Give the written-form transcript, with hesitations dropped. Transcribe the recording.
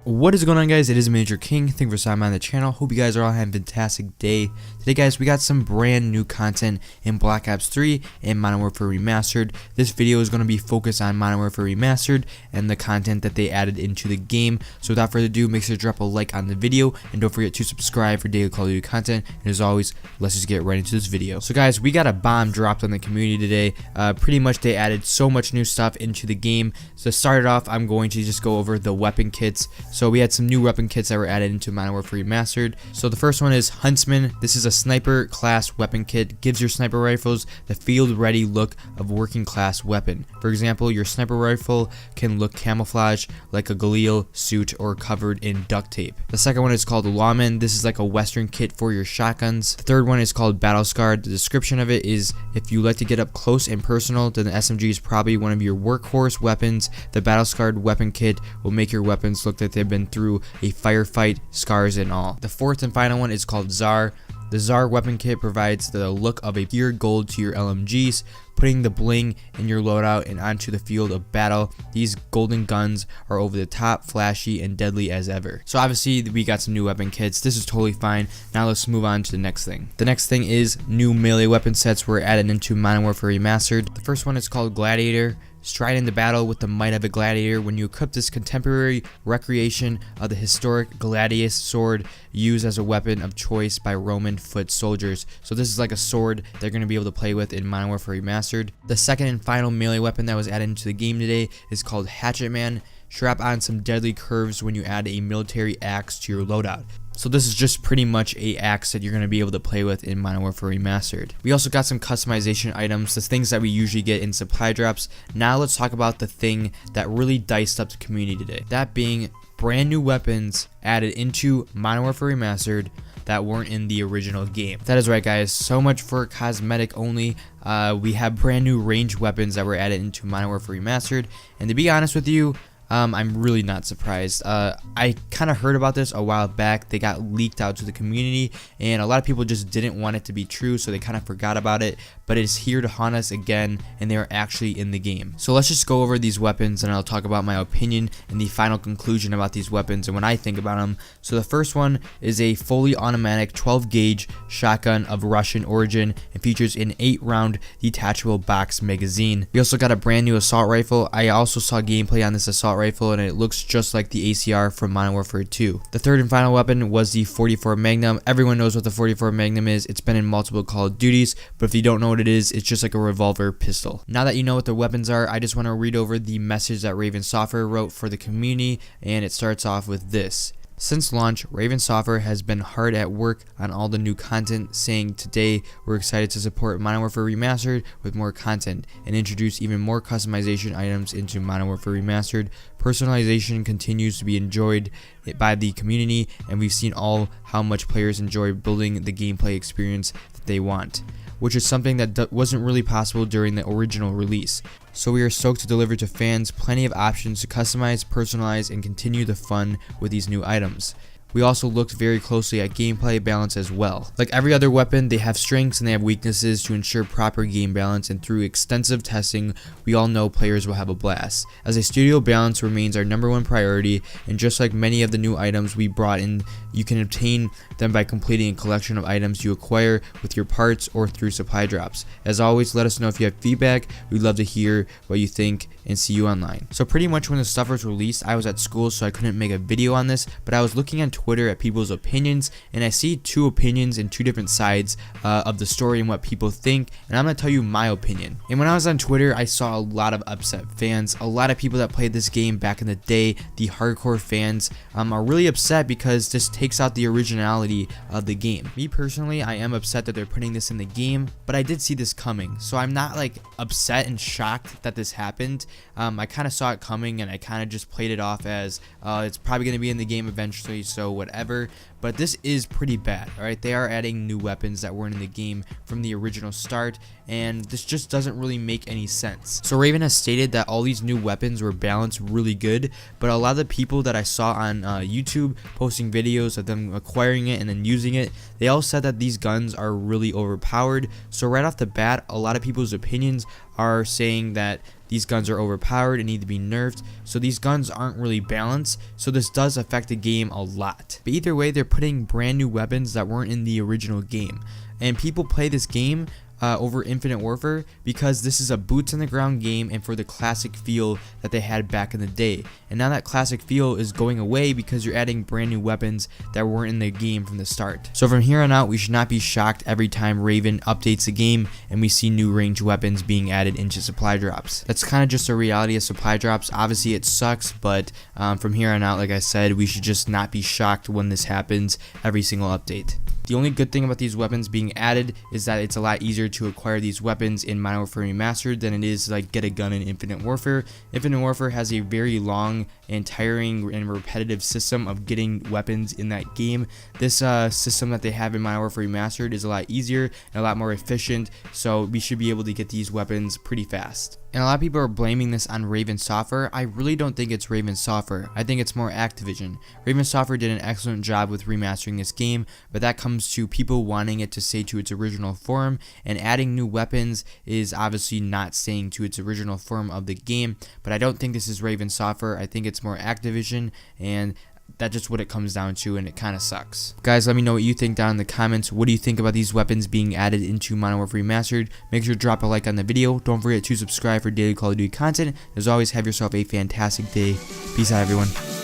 What is going on, guys? It is Major King. Thank you for stopping by on the channel. Hope you guys are all having a fantastic day. Today, guys, we got some brand new content in Black Ops 3 and Modern Warfare Remastered. This video is going to be focused on Modern Warfare Remastered and the content that they added into the game. So without further ado, make sure to drop a like on the video and don't forget to subscribe for daily Call of Duty content. And as always, let's just get right into this video. So guys, we got a bomb dropped on the community today. Pretty much they added so much new stuff into the game. So to start it off, I'm going to just go over the weapon kits. So we had some new weapon kits that were added into Modern Warfare Remastered. So the first one is Huntsman. This is a sniper class weapon kit. Gives your sniper rifles the field ready look of working class weapon. For example, your sniper rifle can look camouflaged like a Galil suit or covered in duct tape. The second one is called Lawman. This is like a western kit for your shotguns. The third one is called Battle Scarred. The description of it is if you like to get up close and personal, then the SMG is probably one of your workhorse weapons. The Battle Scarred weapon kit will make your weapons look like they've been through a firefight, scars and all. The fourth and final one is called Czar. The Czar weapon kit provides the look of a pure gold to your LMGs, putting the bling in your loadout and onto the field of battle. These golden guns are over the top, flashy, and deadly as ever. So obviously we got some new weapon kits. This is totally fine. Now let's move on to the next thing. The next thing is new melee weapon sets were added into Modern Warfare Remastered. The first one is called Gladiator. Stride into battle with the might of a gladiator. When you equip this contemporary recreation of the historic gladius sword used as a weapon of choice by Roman foot soldiers. So this is like a sword they're going to be able to play with in Modern Warfare Remastered. The second and final melee weapon that was added into the game today is called Hatchet Man. Strap on some deadly curves when you add a military axe to your loadout. So this is just pretty much a axe that you're going to be able to play with in Modern Warfare Remastered. We also got some customization items, the things that we usually get in supply drops. Now let's talk about the thing that really diced up the community today. That being brand new weapons added into Modern Warfare Remastered that weren't in the original game. That is right, guys. So much for cosmetic only. We have brand new ranged weapons that were added into Modern Warfare Remastered. And to be honest with you, I'm really not surprised. I kind of heard about this a while back. They got leaked out to the community and a lot of people just didn't want it to be true, so they kind of forgot about it, but it's here to haunt us again and they are actually in the game. So let's just go over these weapons and I'll talk about my opinion and the final conclusion about these weapons and what I think about them. So the first one is a fully automatic 12 gauge shotgun of Russian origin and features an 8-round detachable box magazine. We also got a brand new assault rifle. I also saw gameplay on this assault rifle and it looks just like the ACR from Modern Warfare 2. The third and final weapon was the 44 Magnum. Everyone knows what the 44 Magnum is. It's been in multiple Call of Duties, but if you don't know what it is, it's just like a revolver pistol. Now that you know what the weapons are, I just want to read over the message that Raven Software wrote for the community, and it starts off with this. Since launch, Raven Software has been hard at work on all the new content, saying today we're excited to support Modern Warfare Remastered with more content and introduce even more customization items into Modern Warfare Remastered. Personalization continues to be enjoyed by the community, and we've seen how much players enjoy building the gameplay experience that they want, which is something that wasn't really possible during the original release. So we are stoked to deliver to fans plenty of options to customize, personalize, and continue the fun with these new items. We also looked very closely at gameplay balance as well. Like every other weapon, they have strengths and they have weaknesses to ensure proper game balance, and through extensive testing, we all know players will have a blast. As a studio, balance remains our #1 priority, and just like many of the new items we brought in, you can obtain them by completing a collection of items you acquire with your parts or through supply drops. As always, let us know if you have feedback. We'd love to hear what you think and see you online. So pretty much when the stuff was released, I was at school, so I couldn't make a video on this, but I was looking on Twitter at people's opinions, and I see two opinions in two different sides of the story and what people think, and I'm going to tell you my opinion. And when I was on Twitter, I saw a lot of upset fans. A lot of people that played this game back in the day, the hardcore fans, are really upset because this takes out the originality of the game. Me personally, I am upset that they're putting this in the game, but I did see this coming, so I'm not like upset and shocked that this happened. I kind of saw it coming and I kind of just played it off as it's probably going to be in the game eventually, so whatever. But this is pretty bad. Alright, they are adding new weapons that weren't in the game from the original start, and this just doesn't really make any sense. So Raven has stated that all these new weapons were balanced really good, but a lot of the people that I saw on YouTube posting videos of them acquiring it and then using it, they all said that these guns are really overpowered. So right off the bat, a lot of people's opinions are saying that these guns are overpowered and need to be nerfed, so these guns aren't really balanced, so this does affect the game a lot. But either way, they're putting brand new weapons that weren't in the original game, and people play this game over Infinite Warfare because this is a boots on the ground game and for the classic feel that they had back in the day. And now that classic feel is going away because you're adding brand new weapons that weren't in the game from the start. So from here on out, we should not be shocked every time Raven updates the game and we see new ranged weapons being added into supply drops. That's kind of just a reality of supply drops. Obviously it sucks, but from here on out, like I said, we should just not be shocked when this happens every single update. The only good thing about these weapons being added is that it's a lot easier to acquire these weapons in Modern Warfare Remastered than it is to like get a gun in Infinite Warfare. Infinite Warfare has a very long and tiring and repetitive system of getting weapons in that game. This system that they have in Modern Warfare Remastered is a lot easier and a lot more efficient, so we should be able to get these weapons pretty fast. And a lot of people are blaming this on Raven Software. I really don't think it's Raven Software. I think it's more Activision. Raven Software did an excellent job with remastering this game, but that comes to people wanting it to stay to its original form, and adding new weapons is obviously not staying to its original form of the game. But I don't think this is Raven Software. I think it's more Activision, and that's just what it comes down to, and it kind of sucks. Guys, let me know what you think down in the comments. What do you think about these weapons being added into Modern Warfare Remastered? Make sure to drop a like on the video. Don't forget to subscribe for daily Call of Duty content. As always, have yourself a fantastic day. Peace out, everyone.